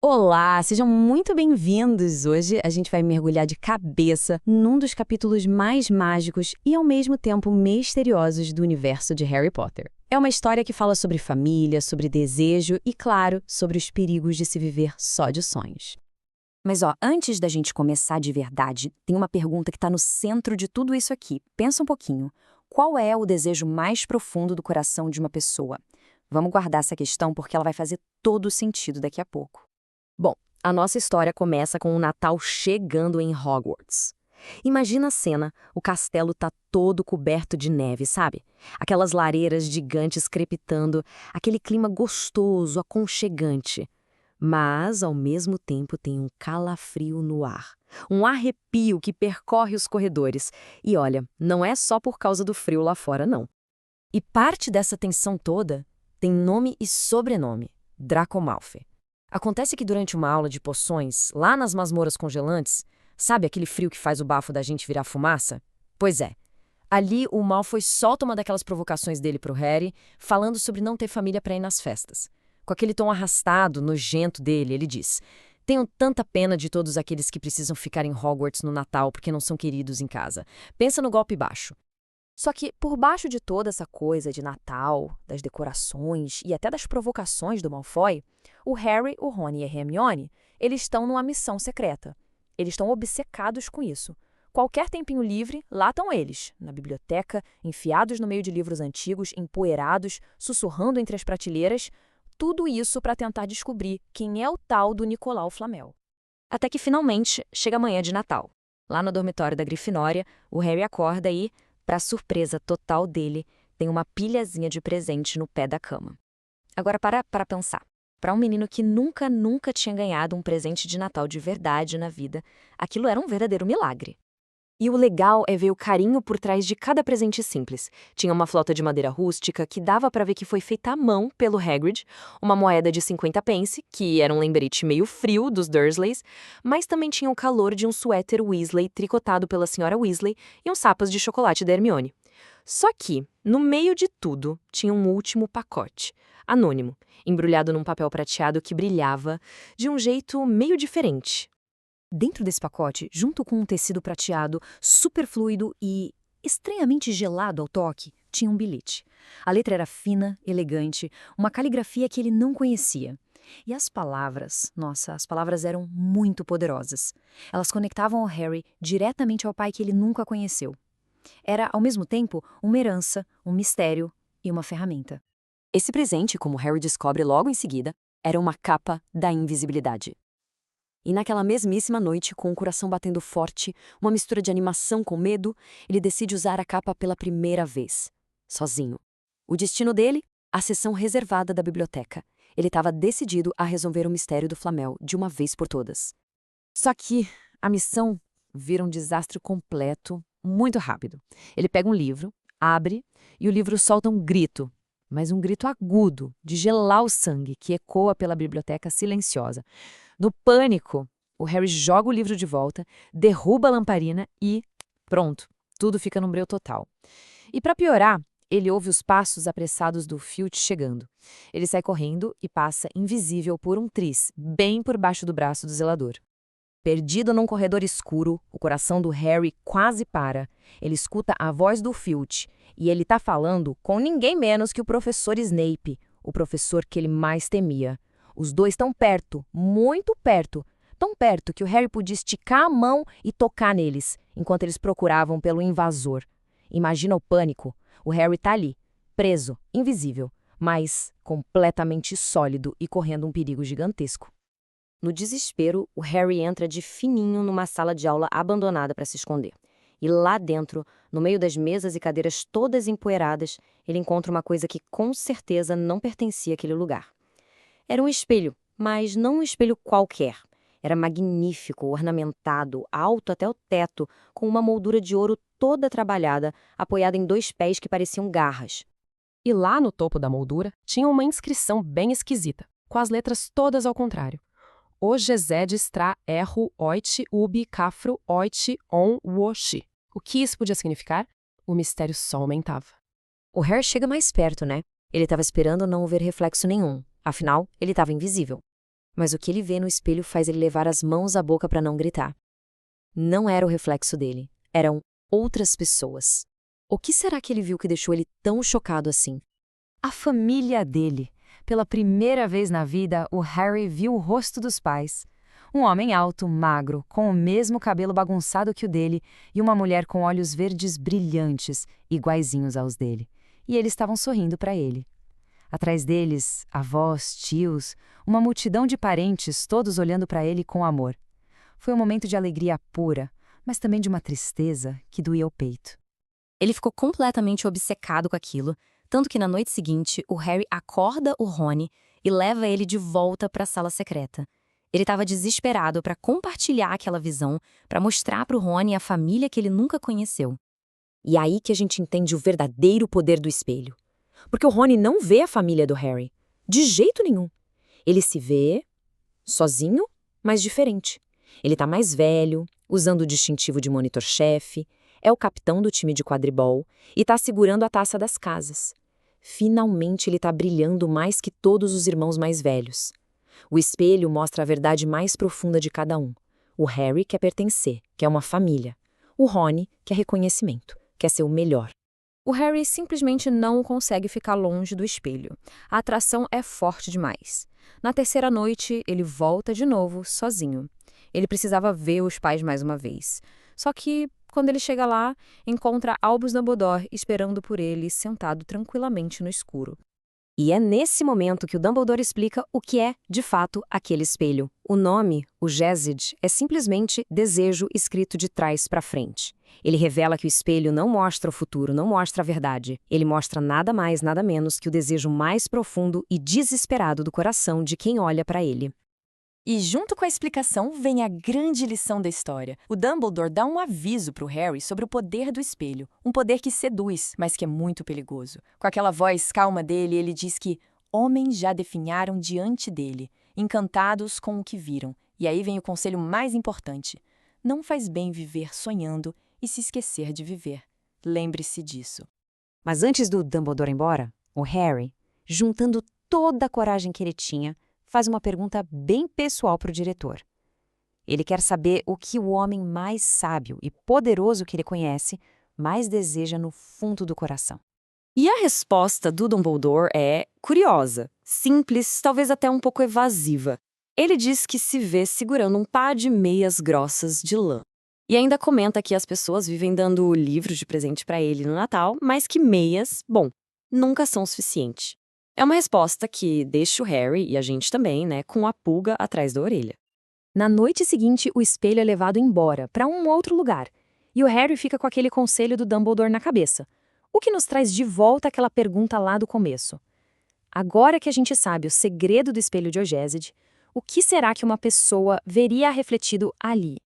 Olá, sejam muito bem-vindos! Hoje a gente vai mergulhar de cabeça num dos capítulos mais mágicos e ao mesmo tempo misteriosos do universo de Harry Potter. É uma história que fala sobre família, sobre desejo e, claro, sobre os perigos de se viver só de sonhos. Mas antes da gente começar de verdade, tem uma pergunta que está no centro de tudo isso aqui. Pensa um pouquinho. Qual é o desejo mais profundo do coração de uma pessoa? Vamos guardar essa questão porque ela vai fazer todo sentido daqui a pouco. Bom, a nossa história começa com o Natal chegando em Hogwarts. Imagina a cena, o castelo tá todo coberto de neve, sabe? Aquelas lareiras gigantes crepitando, aquele clima gostoso, aconchegante. Mas, ao mesmo tempo, tem um calafrio no ar. Um arrepio que percorre os corredores. E olha, não é só por causa do frio lá fora, não. E parte dessa tensão toda tem nome e sobrenome: Draco Malfoy. Acontece que durante uma aula de poções, lá nas masmorras congelantes, sabe aquele frio que faz o bafo da gente virar fumaça? Pois é. Ali o Malfoy solta uma daquelas provocações dele pro Harry, falando sobre não ter família pra ir nas festas. Com aquele tom arrastado, nojento dele, ele diz: "Tenho tanta pena de todos aqueles que precisam ficar em Hogwarts no Natal porque não são queridos em casa. Pensa no golpe baixo." Só que, por baixo de toda essa coisa de Natal, das decorações e até das provocações do Malfoy, o Harry, o Rony e a Hermione, eles estão numa missão secreta. Eles estão obcecados com isso. Qualquer tempinho livre, lá estão eles, na biblioteca, enfiados no meio de livros antigos, empoeirados, sussurrando entre as prateleiras, tudo isso para tentar descobrir quem é o tal do Nicolau Flamel. Até que, finalmente, chega a manhã de Natal. Lá no dormitório da Grifinória, o Harry acorda e, para surpresa total dele, tem uma pilhazinha de presente no pé da cama. Agora para pensar. Para um menino que nunca tinha ganhado um presente de Natal de verdade na vida, aquilo era um verdadeiro milagre. E o legal é ver o carinho por trás de cada presente simples. Tinha uma flauta de madeira rústica que dava para ver que foi feita à mão pelo Hagrid, uma moeda de 50 pence, que era um lembrete meio frio dos Dursleys, mas também tinha o calor de um suéter Weasley tricotado pela senhora Weasley e uns sapas de chocolate da Hermione. Só que, no meio de tudo, tinha um último pacote, anônimo, embrulhado num papel prateado que brilhava de um jeito meio diferente. Dentro desse pacote, junto com um tecido prateado, super fluido e estranhamente gelado ao toque, tinha um bilhete. A letra era fina, elegante, uma caligrafia que ele não conhecia. E as palavras, nossa, as palavras eram muito poderosas. Elas conectavam o Harry diretamente ao pai que ele nunca conheceu. Era, ao mesmo tempo, uma herança, um mistério e uma ferramenta. Esse presente, como Harry descobre logo em seguida, era uma capa da invisibilidade. E naquela mesmíssima noite, com o coração batendo forte, uma mistura de animação com medo, ele decide usar a capa pela primeira vez, sozinho. O destino dele? A seção reservada da biblioteca. Ele estava decidido a resolver o mistério do Flamel de uma vez por todas. Só que a missão vira um desastre completo, muito rápido. Ele pega um livro, abre, e o livro solta um grito, mas um grito agudo, de gelar o sangue, que ecoa pela biblioteca silenciosa. No pânico, o Harry joga o livro de volta, derruba a lamparina e pronto, tudo fica num breu total. E para piorar, ele ouve os passos apressados do Filch chegando. Ele sai correndo e passa invisível por um tris, bem por baixo do braço do zelador. Perdido num corredor escuro, o coração do Harry quase para. Ele escuta a voz do Filch e ele tá falando com ninguém menos que o professor Snape, o professor que ele mais temia. Os dois estão perto, muito perto, tão perto que o Harry podia esticar a mão e tocar neles, enquanto eles procuravam pelo invasor. Imagina o pânico. O Harry tá ali, preso, invisível, mas completamente sólido e correndo um perigo gigantesco. No desespero, o Harry entra de fininho numa sala de aula abandonada para se esconder. E lá dentro, no meio das mesas e cadeiras todas empoeiradas, ele encontra uma coisa que com certeza não pertencia àquele lugar. Era um espelho, mas não um espelho qualquer. Era magnífico, ornamentado, alto até o teto, com uma moldura de ouro toda trabalhada, apoiada em dois pés que pareciam garras. E lá no topo da moldura tinha uma inscrição bem esquisita, com as letras todas ao contrário. O Gesed Stra Erro Oit Ubi Cafro Oit On Woshi. O que isso podia significar? O mistério só aumentava. O Harry chega mais perto, né? Ele estava esperando não ver reflexo nenhum. Afinal, ele estava invisível. Mas o que ele vê no espelho faz ele levar as mãos à boca para não gritar. Não era o reflexo dele, eram outras pessoas. O que será que ele viu que deixou ele tão chocado assim? A família dele. Pela primeira vez na vida, o Harry viu o rosto dos pais. Um homem alto, magro, com o mesmo cabelo bagunçado que o dele, e uma mulher com olhos verdes brilhantes, iguaizinhos aos dele. E eles estavam sorrindo para ele. Atrás deles, avós, tios, uma multidão de parentes, todos olhando para ele com amor. Foi um momento de alegria pura, mas também de uma tristeza que doía o peito. Ele ficou completamente obcecado com aquilo, tanto que na noite seguinte, o Harry acorda o Rony e leva ele de volta para a sala secreta. Ele estava desesperado para compartilhar aquela visão, para mostrar para o Rony a família que ele nunca conheceu. E é aí que a gente entende o verdadeiro poder do espelho. Porque o Rony não vê a família do Harry. De jeito nenhum. Ele se vê sozinho, mas diferente. Ele tá mais velho, usando o distintivo de monitor-chefe, é o capitão do time de quadribol e tá segurando a taça das casas. Finalmente ele tá brilhando mais que todos os irmãos mais velhos. O espelho mostra a verdade mais profunda de cada um. O Harry quer pertencer, quer uma família. O Rony quer reconhecimento, quer ser o melhor. O Harry simplesmente não consegue ficar longe do espelho. A atração é forte demais. Na terceira noite, ele volta de novo, sozinho. Ele precisava ver os pais mais uma vez. Só que, quando ele chega lá, encontra Albus Dumbledore esperando por ele, sentado tranquilamente no escuro. E é nesse momento que o Dumbledore explica o que é, de fato, aquele espelho. O nome, o Jezid, é simplesmente desejo escrito de trás para frente. Ele revela que o espelho não mostra o futuro, não mostra a verdade. Ele mostra nada mais, nada menos que o desejo mais profundo e desesperado do coração de quem olha para ele. E junto com a explicação vem a grande lição da história. O Dumbledore dá um aviso para o Harry sobre o poder do espelho. Um poder que seduz, mas que é muito perigoso. Com aquela voz calma dele, ele diz que homens já definharam diante dele, encantados com o que viram. E aí vem o conselho mais importante. Não faz bem viver sonhando e se esquecer de viver. Lembre-se disso. Mas antes do Dumbledore ir embora, o Harry, juntando toda a coragem que ele tinha, faz uma pergunta bem pessoal para o diretor. Ele quer saber o que o homem mais sábio e poderoso que ele conhece mais deseja no fundo do coração. E a resposta do Dumbledore é curiosa, simples, talvez até um pouco evasiva. Ele diz que se vê segurando um par de meias grossas de lã. E ainda comenta que as pessoas vivem dando livros de presente para ele no Natal, mas que meias, bom, nunca são o suficiente. É uma resposta que deixa o Harry, e a gente também, com a pulga atrás da orelha. Na noite seguinte, o espelho é levado embora, para um outro lugar, e o Harry fica com aquele conselho do Dumbledore na cabeça. O que nos traz de volta aquela pergunta lá do começo. Agora que a gente sabe o segredo do espelho de Ogézide, o que será que uma pessoa veria refletido ali?